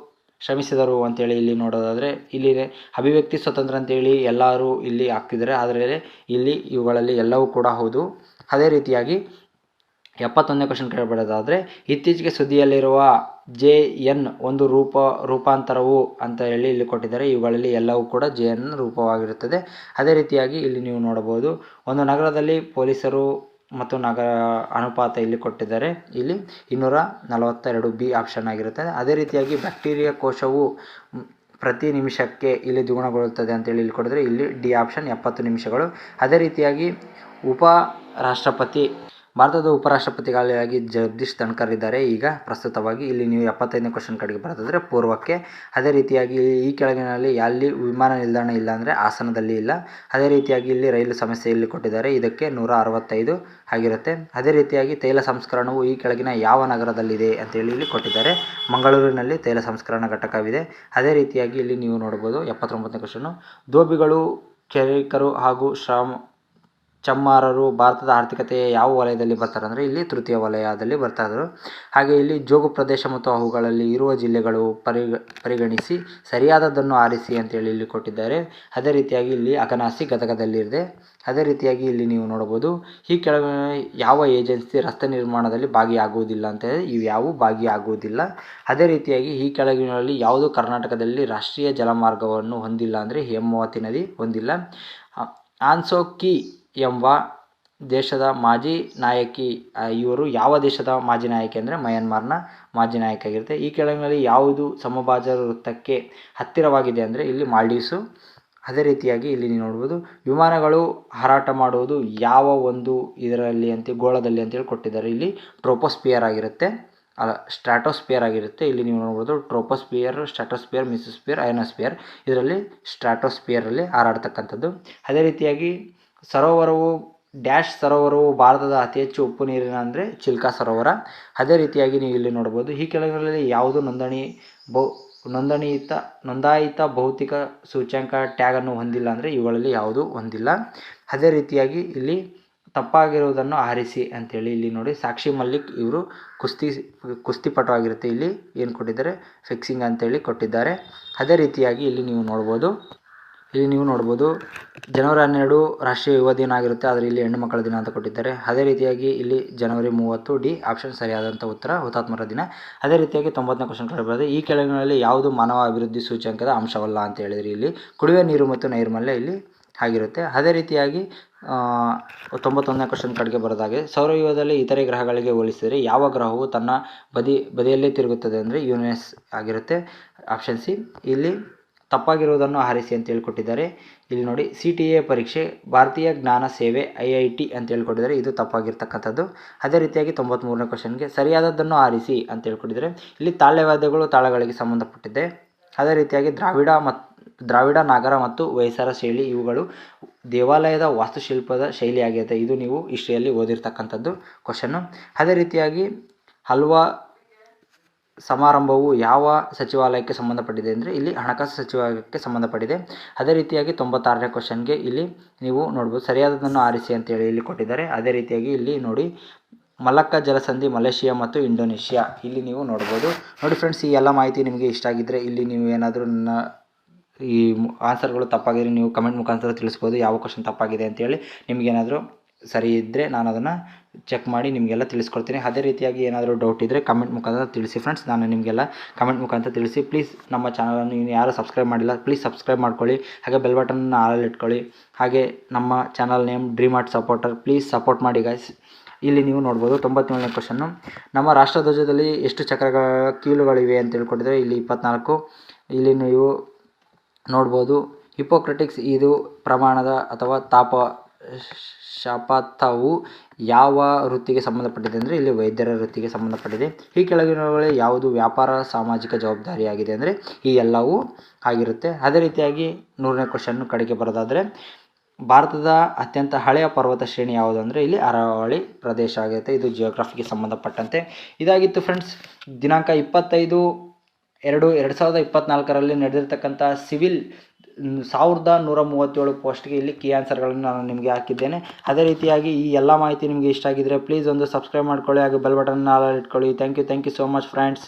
ಶ್ರಮಿಸಿದರು ಅಂತೇಳಿ ಇಲ್ಲಿ ನೋಡೋದಾದರೆ ಇಲ್ಲಿ ಅಭಿವ್ಯಕ್ತಿ ಸ್ವತಂತ್ರ ಅಂತೇಳಿ ಎಲ್ಲರೂ ಇಲ್ಲಿ ಹಾಕ್ತಿದ್ದಾರೆ. ಆದರೆ ಇಲ್ಲಿ ಇವುಗಳಲ್ಲಿ ಎಲ್ಲವೂ ಕೂಡ ಹೌದು. ಅದೇ ರೀತಿಯಾಗಿ 71ನೇ ಕ್ವಶನ್ ಕೇಳಬರೋದಾದರೆ ಇತ್ತೀಚೆಗೆ ಸುದ್ದಿಯಲ್ಲಿರುವ JN ಒಂದು ರೂಪಾಂತರವು ಅಂತ ಹೇಳಿ ಇಲ್ಲಿ ಕೊಟ್ಟಿದ್ದಾರೆ. ಇವುಗಳಲ್ಲಿ ಎಲ್ಲವೂ ಕೂಡ JN ರೂಪವಾಗಿರುತ್ತದೆ. ಅದೇ ರೀತಿಯಾಗಿ ಇಲ್ಲಿ ನೀವು ನೋಡಬಹುದು ಒಂದು ನಗರದಲ್ಲಿ ಪೊಲೀಸರು ಮತ್ತು ನಗರ ಅನುಪಾತ ಇಲ್ಲಿ ಕೊಟ್ಟಿದ್ದಾರೆ. ಇಲ್ಲಿ 242 ಬಿ ಆಪ್ಷನ್ ಆಗಿರುತ್ತದೆ. ಅದೇ ರೀತಿಯಾಗಿ ಬ್ಯಾಕ್ಟೀರಿಯಾ ಕೋಶವು ಪ್ರತಿ ನಿಮಿಷಕ್ಕೆ ಇಲ್ಲಿ ದ್ವಿಗುಣಗೊಳ್ಳುತ್ತದೆ ಅಂತೇಳಿ ಇಲ್ಲಿ ಕೊಟ್ಟಿದ್ದಾರೆ. ಇಲ್ಲಿ ಡಿ ಆಪ್ಷನ್ 70 ನಿಮಿಷಗಳು. ಅದೇ ರೀತಿಯಾಗಿ ಭಾರತದ ಉಪರಾಷ್ಟ್ರಪತಿಗಳಾಗಿ ಜಗದೀಶ್ ಧನ್ಕರ್ ಇದ್ದಾರೆ ಈಗ ಪ್ರಸ್ತುತವಾಗಿ. ಇಲ್ಲಿ ನೀವು 75ನೇ ಕ್ವಶನ್ ಕಡೆಗೆ ಬರೋದಾದರೆ ಪೂರ್ವಕ್ಕೆ. ಅದೇ ರೀತಿಯಾಗಿ ಈ ಕೆಳಗಿನಲ್ಲಿ ಅಲ್ಲಿ ವಿಮಾನ ನಿಲ್ದಾಣ ಇಲ್ಲ ಅಂದರೆ ಹಾಸನದಲ್ಲಿ ಇಲ್ಲ. ಅದೇ ರೀತಿಯಾಗಿ ಇಲ್ಲಿ ರೈಲು ಸಮಸ್ಯೆ ಇಲ್ಲಿ ಕೊಟ್ಟಿದ್ದಾರೆ, ಇದಕ್ಕೆ 165 ಆಗಿರುತ್ತೆ. ಅದೇ ರೀತಿಯಾಗಿ ತೈಲ ಸಂಸ್ಕರಣವು ಈ ಕೆಳಗಿನ ಯಾವ ನಗರದಲ್ಲಿದೆ ಅಂತೇಳಿ ಇಲ್ಲಿ ಕೊಟ್ಟಿದ್ದಾರೆ. ಮಂಗಳೂರಿನಲ್ಲಿ ತೈಲ ಸಂಸ್ಕರಣಾ ಘಟಕವಿದೆ. ಅದೇ ರೀತಿಯಾಗಿ ಇಲ್ಲಿ ನೀವು ನೋಡ್ಬೋದು 79ನೇ ಕ್ವಶನ್ನು ಧೋಬಿಗಳು, ಕೆರಿಕರು ಹಾಗೂ ಚಮ್ಮಾರರು ಭಾರತದ ಆರ್ಥಿಕತೆಯ ಯಾವ ವಲಯದಲ್ಲಿ ಬರ್ತಾರೆ ಅಂದರೆ ಇಲ್ಲಿ ತೃತೀಯ ವಲಯದಲ್ಲಿ ಬರ್ತಾ ಇದ್ರು. ಹಾಗೆ ಇಲ್ಲಿ ಜೋಗು ಪ್ರದೇಶ ಮತ್ತು ಅವುಗಳಲ್ಲಿ ಇರುವ ಜಿಲ್ಲೆಗಳು ಪರಿಗಣಿಸಿ ಸರಿಯಾದದ್ದನ್ನು ಆರಿಸಿ ಅಂತೇಳಿ ಇಲ್ಲಿ ಕೊಟ್ಟಿದ್ದಾರೆ. ಅದೇ ರೀತಿಯಾಗಿ ಇಲ್ಲಿ ಅಘನಾಸಿ ಗದಗದಲ್ಲಿದೆ. ಅದೇ ರೀತಿಯಾಗಿ ಇಲ್ಲಿ ನೀವು ನೋಡಬಹುದು ಈ ಕೆಳಗಿನ ಯಾವ ಏಜೆನ್ಸಿ ರಸ್ತೆ ನಿರ್ಮಾಣದಲ್ಲಿ ಭಾಗಿಯಾಗುವುದಿಲ್ಲ ಅಂತ ಹೇಳಿ ಇವು ಯಾವುವು ಭಾಗಿಯಾಗುವುದಿಲ್ಲ. ಅದೇ ರೀತಿಯಾಗಿ ಈ ಕೆಳಗಿನಲ್ಲಿ ಯಾವುದು ಕರ್ನಾಟಕದಲ್ಲಿ ರಾಷ್ಟ್ರೀಯ ಜಲಮಾರ್ಗವನ್ನು ಹೊಂದಿಲ್ಲ ಅಂದರೆ ಹೇಮಾವತಿ ನದಿ ಹೊಂದಿಲ್ಲ. ಆನ್ಸೋ ಕಿ ಎಂಬ ದೇಶದ ಮಾಜಿ ನಾಯಕಿ, ಇವರು ಯಾವ ದೇಶದ ಮಾಜಿ ನಾಯಕಿ ಅಂದರೆ ಮಯನ್ಮಾರ್ನ ಮಾಜಿ ನಾಯಕಿ ಆಗಿರುತ್ತೆ. ಈ ಕೆಳಗಿನಲ್ಲಿ ಯಾವುದು ಸಮಭಾಜ ವೃತ್ತಕ್ಕೆ ಹತ್ತಿರವಾಗಿದೆ ಅಂದರೆ ಇಲ್ಲಿ ಮಾಲ್ಡೀವ್ಸು. ಅದೇ ರೀತಿಯಾಗಿ ಇಲ್ಲಿ ನೀವು ನೋಡ್ಬೋದು ವಿಮಾನಗಳು ಹಾರಾಟ ಮಾಡುವುದು ಯಾವ ಒಂದು ಇದರಲ್ಲಿ ಅಂತ ಗೋಳದಲ್ಲಿ ಅಂತೇಳಿ ಕೊಟ್ಟಿದ್ದಾರೆ. ಇಲ್ಲಿ ಟ್ರೋಪೋಸ್ಪಿಯರ್ ಆಗಿರುತ್ತೆ, ಸ್ಟ್ರಾಟೋಸ್ಪಿಯರ್ ಆಗಿರುತ್ತೆ. ಇಲ್ಲಿ ನೀವು ನೋಡ್ಬೋದು ಟ್ರೋಪೋಸ್ಪಿಯರ್, ಸ್ಟ್ರಾಟೋಸ್ಪಿಯರ್, ಮಿಸೋಸ್ಪಿಯರ್, ಅಯೋನೋಸ್ಪಿಯರ್. ಇದರಲ್ಲಿ ಸ್ಟ್ರಾಟೋಸ್ಪಿಯರಲ್ಲಿ ಹಾರಾಡ್ತಕ್ಕಂಥದ್ದು. ಅದೇ ರೀತಿಯಾಗಿ ಸರೋವರವು ಭಾರತದ ಅತಿ ಹೆಚ್ಚು ಉಪ್ಪು ನೀರಿನ ಅಂದರೆ ಚಿಲ್ಕಾ ಸರೋವರ. ಅದೇ ರೀತಿಯಾಗಿ ನೀವು ಇಲ್ಲಿ ನೋಡ್ಬೋದು ಈ ಕೆಳಗಿನಲ್ಲಿ ಯಾವುದು ನೋಂದಾಯಿತ ಭೌತಿಕ ಸೂಚ್ಯಂಕ ಟ್ಯಾಗನ್ನು ಹೊಂದಿಲ್ಲ ಅಂದರೆ ಇವುಗಳಲ್ಲಿ ಯಾವುದು ಹೊಂದಿಲ್ಲ. ಅದೇ ರೀತಿಯಾಗಿ ಇಲ್ಲಿ ತಪ್ಪಾಗಿರುವುದನ್ನು ಆರಿಸಿ ಅಂತೇಳಿ ಇಲ್ಲಿ ನೋಡಿ ಸಾಕ್ಷಿ ಮಲ್ಲಿಕ್ ಇವರು ಕುಸ್ತಿಪಟು ಆಗಿರುತ್ತೆ. ಇಲ್ಲಿ ಏನು ಕೊಟ್ಟಿದ್ದಾರೆ ಫಿಕ್ಸಿಂಗ್ ಅಂತೇಳಿ ಕೊಟ್ಟಿದ್ದಾರೆ. ಅದೇ ರೀತಿಯಾಗಿ ಇಲ್ಲಿ ನೀವು ನೋಡ್ಬೋದು ಜನವರಿ 12 ರಾಷ್ಟ್ರೀಯ ಯುವ ದಿನ ಆಗಿರುತ್ತೆ, ಆದರೆ ಇಲ್ಲಿ ಹೆಣ್ಣು ಮಕ್ಕಳ ದಿನ ಅಂತ ಕೊಟ್ಟಿದ್ದಾರೆ. ಅದೇ ರೀತಿಯಾಗಿ ಇಲ್ಲಿ ಜನವರಿ 30 ಡಿ ಆಪ್ಷನ್ ಸರಿಯಾದಂಥ ಉತ್ತರ ಹುತಾತ್ಮರ ದಿನ. ಅದೇ ರೀತಿಯಾಗಿ 90ನೇ ಕ್ವಶನ್ ಬರ್ತದೆ ಈ ಕೆಳಗಿನಲ್ಲಿ ಯಾವುದು ಮಾನವ ಅಭಿವೃದ್ಧಿ ಸೂಚ್ಯಂಕದ ಅಂಶವಲ್ಲ ಅಂತ ಹೇಳಿದರೆ ಇಲ್ಲಿ ಕುಡಿಯುವ ನೀರು ಮತ್ತು ನೈರ್ಮಲ್ಯ ಇಲ್ಲಿ ಆಗಿರುತ್ತೆ. ಅದೇ ರೀತಿಯಾಗಿ 91ನೇ ಕ್ವಶನ್ ಕಡೆಗೆ ಬರೋದಾಗೆ ಸೌರವ್ಯೂಹದಲ್ಲಿ ಇತರೆ ಗ್ರಹಗಳಿಗೆ ಹೋಲಿಸಿದರೆ ಯಾವ ಗ್ರಹವು ತನ್ನ ಬದಿಯಲ್ಲೇ ತಿರುಗುತ್ತದೆ ಅಂದರೆ ಯುರೇನಸ್ ಆಗಿರುತ್ತೆ. Option C. ಇಲ್ಲಿ ತಪ್ಪಾಗಿರುವುದನ್ನು ಆರಿಸಿ ಅಂತ ಹೇಳ್ಕೊಟ್ಟಿದ್ದಾರೆ. ಇಲ್ಲಿ ನೋಡಿ CTA ಪರೀಕ್ಷೆ ಭಾರತೀಯ ಜ್ಞಾನ ಸೇವೆ IIT ಅಂತ ಹೇಳ್ಕೊಟ್ಟಿದ್ದಾರೆ, ಇದು ತಪ್ಪಾಗಿರ್ತಕ್ಕಂಥದ್ದು. ಅದೇ ರೀತಿಯಾಗಿ 93ನೇ ಕ್ವಶನ್ಗೆ ಸರಿಯಾದದ್ದನ್ನು ಆರಿಸಿ ಅಂತ ಹೇಳ್ಕೊಟ್ಟಿದ್ದಾರೆ. ಇಲ್ಲಿ ತಾಳವಾದ್ಯಗಳು ತಾಳಗಳಿಗೆ ಸಂಬಂಧಪಟ್ಟಿದೆ. ಅದೇ ರೀತಿಯಾಗಿ ದ್ರಾವಿಡ ನಾಗರ ಮತ್ತು ವೈಸರ ಶೈಲಿ ಇವುಗಳು ದೇವಾಲಯದ ವಾಸ್ತುಶಿಲ್ಪದ ಶೈಲಿಯಾಗಿದೆ. ಇದು ನೀವು ಹಿಸ್ಟ್ರಿಯಲ್ಲಿ ಓದಿರ್ತಕ್ಕಂಥದ್ದು ಕ್ವಶನ್ನು. ಅದೇ ರೀತಿಯಾಗಿ ಹಲ್ವಾ ಸಮಾರಂಭವು ಯಾವ ಸಚಿವಾಲಯಕ್ಕೆ ಸಂಬಂಧಪಟ್ಟಿದೆ ಅಂದರೆ ಇಲ್ಲಿ ಹಣಕಾಸು ಸಚಿವಾಲಯಕ್ಕೆ ಸಂಬಂಧಪಟ್ಟಿದೆ. ಅದೇ ರೀತಿಯಾಗಿ 96ನೇ ಕ್ವಶನ್ಗೆ ಇಲ್ಲಿ ನೀವು ನೋಡ್ಬೋದು ಸರಿಯಾದದನ್ನು ಆರಿಸಿ ಅಂತೇಳಿ ಇಲ್ಲಿ ಕೊಟ್ಟಿದ್ದಾರೆ. ಅದೇ ರೀತಿಯಾಗಿ ಇಲ್ಲಿ ನೋಡಿ ಮಲಕ್ಕಾ ಜಲಸಂಧಿ ಮಲೇಷಿಯಾ ಮತ್ತು ಇಂಡೋನೇಷ್ಯಾ ಇಲ್ಲಿ ನೀವು ನೋಡ್ಬೋದು. ನೋಡಿ ಫ್ರೆಂಡ್ಸ್, ಈ ಎಲ್ಲ ಮಾಹಿತಿ ನಿಮಗೆ ಇಷ್ಟ ಆಗಿದ್ದರೆ ಇಲ್ಲಿ ನೀವು ಏನಾದರೂ ನನ್ನ ಈ ಆನ್ಸರ್ಗಳು ತಪ್ಪಾಗಿದ್ರೆ ನೀವು ಕಮೆಂಟ್ ಮುಖಾಂತರ ತಿಳಿಸ್ಬೋದು ಯಾವ ಕ್ವಶನ್ ತಪ್ಪಾಗಿದೆ ಅಂತೇಳಿ. ನಿಮಗೇನಾದರೂ ಸರಿ ಇದ್ದರೆ ನಾನು ಅದನ್ನು ಚೆಕ್ ಮಾಡಿ ನಿಮಗೆಲ್ಲ ತಿಳಿಸ್ಕೊಡ್ತೀನಿ. ಅದೇ ರೀತಿಯಾಗಿ ಏನಾದರೂ ಡೌಟ್ ಇದ್ದರೆ ಕಮೆಂಟ್ ಮುಖಾಂತರ ತಿಳಿಸಿ ಫ್ರೆಂಡ್ಸ್, ನಾನು ನಿಮಗೆಲ್ಲ ಕಮೆಂಟ್ ಮುಖಾಂತರ ತಿಳಿಸಿ. ಪ್ಲೀಸ್ ನಮ್ಮ ಚಾನಲನ್ನು ಇನ್ನು ಯಾರು ಸಬ್ಸ್ಕ್ರೈಬ್ ಮಾಡಿಲ್ಲ ಪ್ಲೀಸ್ ಸಬ್ಸ್ಕ್ರೈಬ್ ಮಾಡ್ಕೊಳ್ಳಿ. ಹಾಗೆ ಬೆಲ್ ಬಟನ್ನ ಆಲ್ ಇಟ್ಕೊಳ್ಳಿ. ಹಾಗೆ ನಮ್ಮ channel name dream art supporter, please support ಮಾಡಿ ಗೈಸ್. ಇಲ್ಲಿ ನೀವು ನೋಡ್ಬೋದು 97ನೇ ಕ್ವಶನ್ನು ನಮ್ಮ ರಾಷ್ಟ್ರಧ್ವಜದಲ್ಲಿ ಎಷ್ಟು ಚಕ್ರಗಳ ಕೀಲುಗಳಿವೆ ಅಂತ ಹೇಳ್ಕೊಟ್ಟಿದ್ದಾರೆ. ಇಲ್ಲಿ 24. ಇಲ್ಲಿ ನೀವು ನೋಡ್ಬೋದು ಹಿಪೋಕ್ರಟಿಕ್ಸ್ ಇದು ಪ್ರಮಾಣದ ಅಥವಾ ಶಪಥವು ಯಾವ ವೃತ್ತಿಗೆ ಸಂಬಂಧಪಟ್ಟಿದೆ ಅಂದರೆ ಇಲ್ಲಿ ವೈದ್ಯರ ವೃತ್ತಿಗೆ ಸಂಬಂಧಪಟ್ಟಿದೆ. ಈ ಕೆಳಗಿನವುಗಳಲ್ಲಿ ಯಾವುದು ವ್ಯಾಪಾರ ಸಾಮಾಜಿಕ ಜವಾಬ್ದಾರಿಯಾಗಿದೆ ಅಂದರೆ ಈ ಎಲ್ಲವೂ ಆಗಿರುತ್ತೆ. ಅದೇ ರೀತಿಯಾಗಿ 100ನೇ ಕ್ವಶನ್ನು ಕಡೆಗೆ ಬರೋದಾದರೆ ಭಾರತದ ಅತ್ಯಂತ ಹಳೆಯ ಪರ್ವತ ಶ್ರೇಣಿ ಯಾವುದು ಅಂದರೆ ಇಲ್ಲಿ ಅರಾವಳಿ ಪ್ರದೇಶ ಆಗಿರುತ್ತೆ. ಇದು ಜಿಯೋಗ್ರಫಿಗೆ ಸಂಬಂಧಪಟ್ಟಂತೆ ಇದಾಗಿತ್ತು ಫ್ರೆಂಡ್ಸ್. ದಿನಾಂಕ 25/2/2024 ನಡೆದಿರ್ತಕ್ಕಂಥ ಸಿವಿಲ್ 1137 ಪೋಸ್ಟ್ಗೆ ಇಲ್ಲಿ ಕೀ ಆನ್ಸರ್ಗಳನ್ನು ನಾನು ನಿಮಗೆ ಹಾಕಿದ್ದೇನೆ. ಅದೇ ರೀತಿಯಾಗಿ ಈ ಎಲ್ಲ ಮಾಹಿತಿ ನಿಮಗೆ ಇಷ್ಟ ಆಗಿದ್ದರೆ ಪ್ಲೀಸ್ ಒಂದು ಸಬ್ಸ್ಕ್ರೈಬ್ ಮಾಡ್ಕೊಳ್ಳಿ, ಹಾಗೆ ಬೆಲ್ ಬಟನ್ನ ಆಲ್ ಇಟ್ಕೊಳ್ಳಿ. Thank you so much friends.